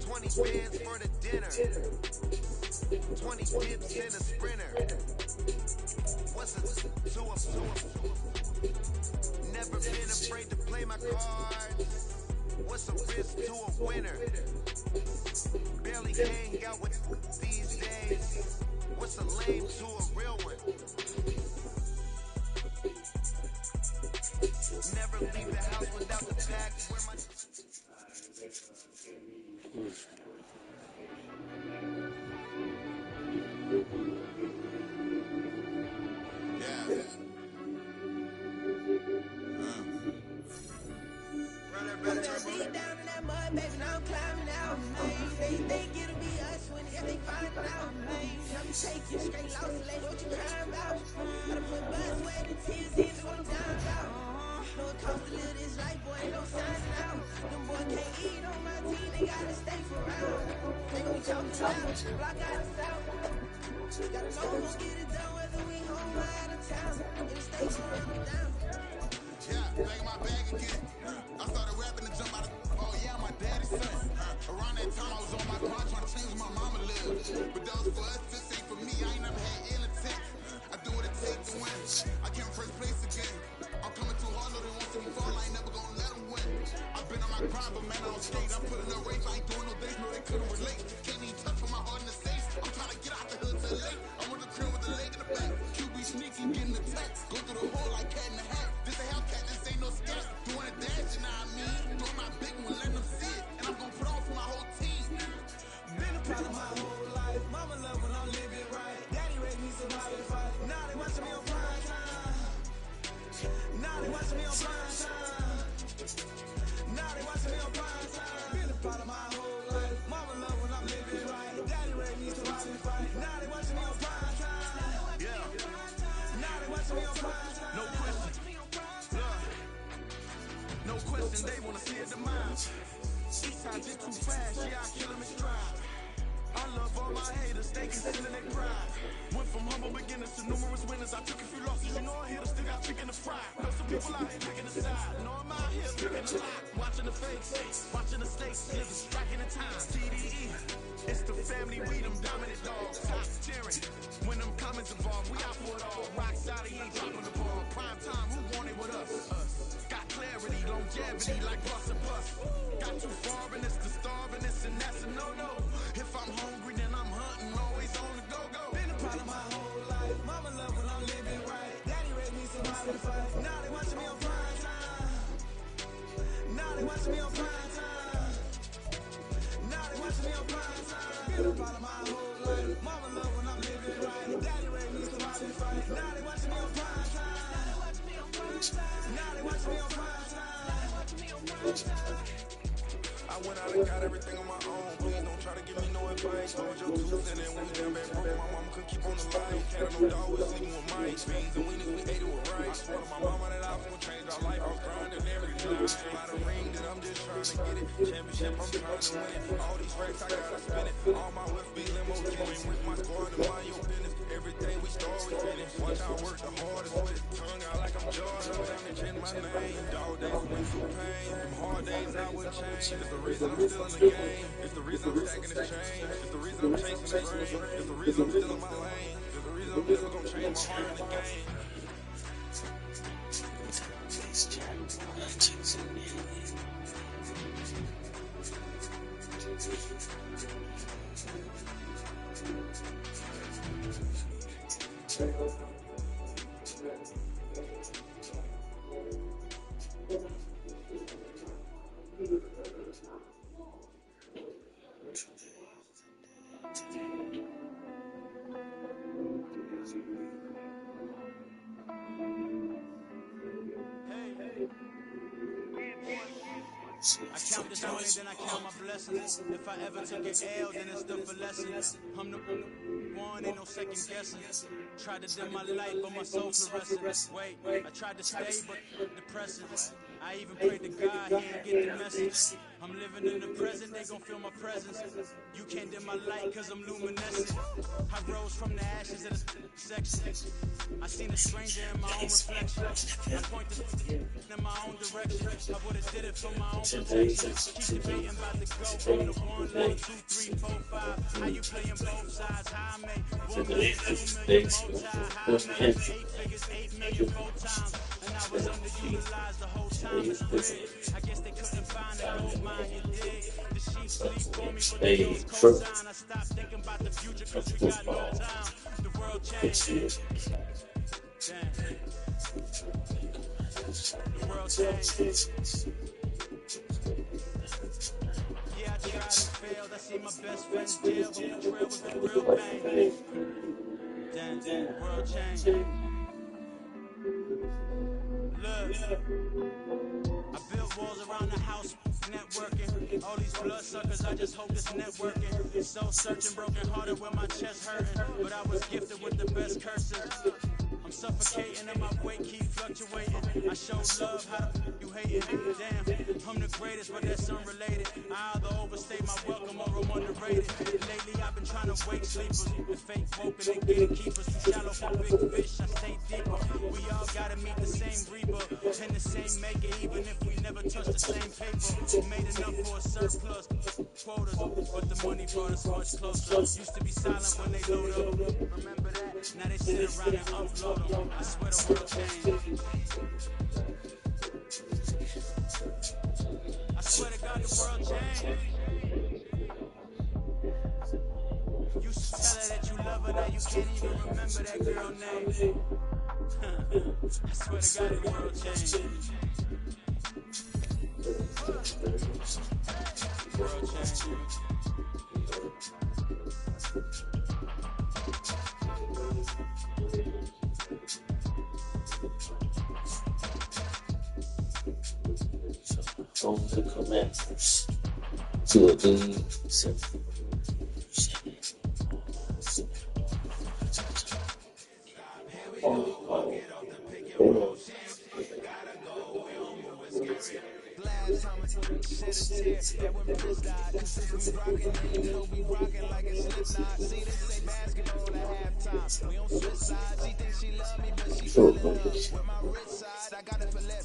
20 bands for the dinner. 20 dips in a sprinter. What's a to a Never been afraid to play my cards. What's a risk to a winner? Barely hang out with these days. What's a lame to a real one? Never leave the house without the pack. Where my straight lost the what you crying about? Gotta put blood, sweat, and tears into what I'm down about. Know it costs to live this life, boy, ain't no signing out. Them boy can't eat on my team, they gotta stay for round. They gon' be talking loud, block out the south. Gotta know who's gon' get it done, whether we home or out of town. In the States, gon' run me down. Yeah, bag my bag again. I started rapping to jump out of. Oh yeah, my daddy's son. Around that time I was on my grind trying to change where my mama lived. But that was for us, this ain't for me. I ain't never had ill intent. I do what it takes to win. I came first place again. I'm coming too hard, no they won't see me fall. I ain't never gonna let them win. I've been on my grind, but man I don't skate. I'm putting up race, I ain't doing no days, no they couldn't relate. Can't even touch for my heart in the safe. I'm trying to get out the hood to the lake. I'm on the crib with the leg in the back. QB sneaky, getting the text. Go through the hole like cat in the hat. This a Hellcat, this ain't no sketch. Doing a dash, you know what I mean? Doing my big one, letting them see it. And I'm gonna put on for my whole team. Been a part of my whole life. Mama love when I'm living right. Daddy raised me survive and fight. Now they watching me on prime time. Now they watching me on prime time. Now they watching me on prime time. Been a part of my whole life. Mama love when I'm living right. Daddy raised me survive and fight. Now they watching me on prime time. Yeah. Now they watching me on prime time. No question. No question, they wanna see a demise. Each time just too fast, yeah, I kill them in stride. I love all my haters, they concealing their pride. Went from humble beginners to numerous winners. I took a few losses, you know I hit, still got chicken to fry. Know some people out here picking the side. Know I'm out here picking the lie. Watching the face, watching the stakes, living, striking the time. TDE, it's the family, we them dominant dogs. Top cheering, when them comments involved, we out for it all. Rock side, he ain't dropping the ball. Prime time, who want it with us? Got clarity, longevity, like bus and bus. Got too far and it's the starving, and that's a no-no. If I'm hungry, then I'm hunting, always on the go-go. Been a part of my whole life. Mama love when I'm living right. Daddy raised me survive and fight. Now they watching me on prime time. Now they watching me on prime time. Now they watching me on prime time. Been a part of my whole life. Mama love when I'm living right. Daddy raised me survive and fight. Now they watching me on prime time. Now they watching me on prime time. I went out and got everything on my own. Please don't try to give me no advice. Hold your tooth and then we damn bad broke. My mama couldn't keep on the line. Cat no dog, we sleeping with mice. Beans and weenies, we ate it with rice. I swear to my mama that I was gonna change our life. I was grinding every day. By the ring that I'm just trying to get it. Championship, I'm trying to win it. All these racks, I gotta spin it. All my whips be limos. You ain't with my squad and mind your business. Everything we start, we finish. Watch I work the hardest with it. Tongue out like I'm Jordan. Down and chin my name. Dog days went through pain. Them hard days I would change. It's the reason I'm still in the game. It's the reason I'm stacking this chain. It's the reason I'm chasing the grain. It's the reason I'm still in my lane. It's the reason I'm never gonna change my heart in the game. I count this money, then I count my blessings. If I ever took an L, then it's still for lessons. I'm the one, ain't no second guessing. Tried to dim my light, but my soul fluorescent. Wait, I tried to stay, but depressing. I even prayed to God, he ain't get the message. I'm living in the present, they gon' feel my presence. You can't dim my light, cause I'm luminescent. I rose from the ashes of the section. I seen a stranger in my own reflection. I point in my own direction. I would've did it for my own protection. Keep debating about the go from the 1, 2, 3, 4, 5. How you playing both sides? How I make 1 million, 2 million, multi. How I made 8 figures, 8 million 4 times. And I was underutilized the whole time. It's weird. I guess they couldn't find a gold mine, you dig? The sheep sleep on me, but they use cosign. I stopped thinking about the future cause we got no time. The world changed. Damn. The world changed. Yeah, I tried and failed. I see my best friends jail, but the trail was the real pain. Damn, the world changed. Look, I built walls around the house, net networking. All these bloodsuckers, I just hope this networking. So searching, broken hearted with my chest hurting. But I was gifted with the best curses. I'm suffocating and my weight keep fluctuating. I show love, how the you hating? Damn, I'm the greatest, but that's unrelated. I either overstay my welcome or I'm underrated. Lately I've been trying to wake sleepers. The fake woke and they gatekeepers. Too shallow for big fish, I stay deeper. We all gotta meet the same reaper and the same maker, even if we never touch the same paper. Made enough for a surplus quotas, but the money brought us much closer. Used to be silent when they load up. Remember that? Now they sit around and upload them. I swear the world changed. I swear to God the world changed. You should tell her that you love her, now you can't even remember that girl name. I swear to God the world changed. World changed. From the commanders to a good simple. Last time I shed a tear, that when Chris died. Cause we rockin', and you know we rockin' like a Slipknot. See, this ain't basketball at halftime. We don't switch sides. She thinks she love me, but she fell in love with my rich side. I got it for less.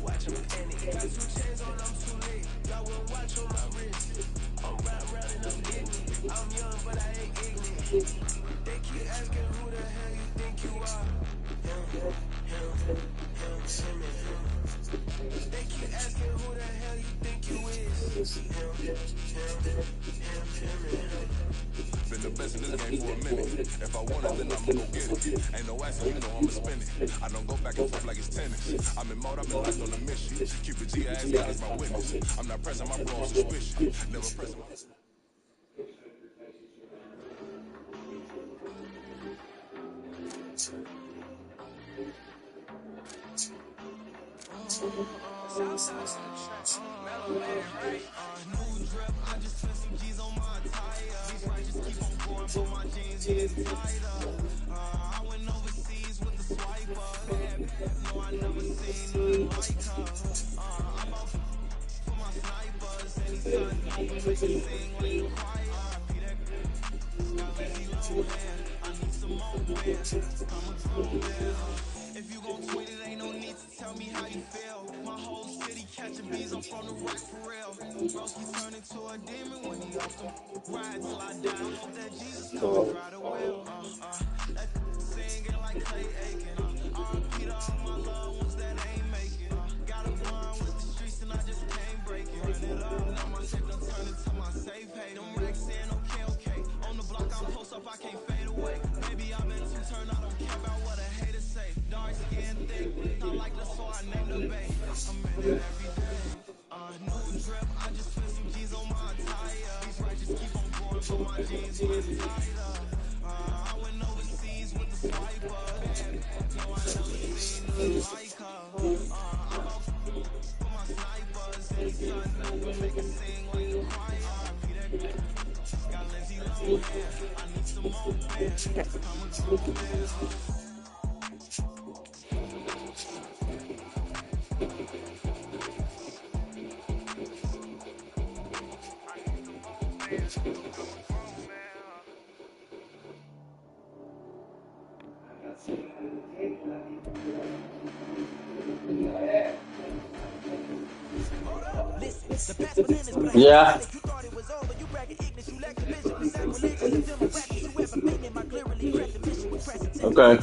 Watch them penny. Got 2 chains on, I'm too late. Y'all will watch on my wrist. I'm round and I'm ignorant. I'm young, but I ain't ignorant. They keep asking who the hell you think you are. Him. They keep asking who the hell you think you is. Him. Been the best in this game for a minute. If I want it, then I'ma go get it. Ain't no asking, you know I'ma spend it. I don't go back and forth like it's tennis. I'm in mode, I've been locked on a mission. Keep it G, ass niggas my witness. I'm not pressing my bro on suspicion. Never pressing my... New drip, I just spent some G's on my tire. These righteous keep on going, but my jeans getting tighter. I went overseas with the swiper. No, I never seen nothing like her. I'm out for my snipers. Anytime you make it sing when you quiet. Got lazy low hand. I need some more bands. I'm a grown man. If you gon' tweet it, ain't no need to tell me how you feel. My whole city catching bees, I'm from the rock for real. Broski's turn into a demon when he off them. Ride till I die. I hope that Jesus come and dry the wheel. That singing like Clay Aiken. R.I.P. to all my loved ones that ain't making. Got a bond with the streets and I just can't break it. Run it up, now my shit done turned into my safe pay. Them racks in, okay. On the block, I post up, I can't fade away. Maybe I've been too turned, I don't care about what a hater say. Dark skin, thick, I like the so I named the bay. I'm in it every day. New drip, I just spent some G's on my tire. These righteous keep on going, but my jeans getting tighter. I went overseas with the swiper. No, I never seen nothing like her. I'm out for my snipers. Anytime you make it sing when you quiet. Got lazy low hair. I need some more bands. I'm a grown man. Yeah. Okay.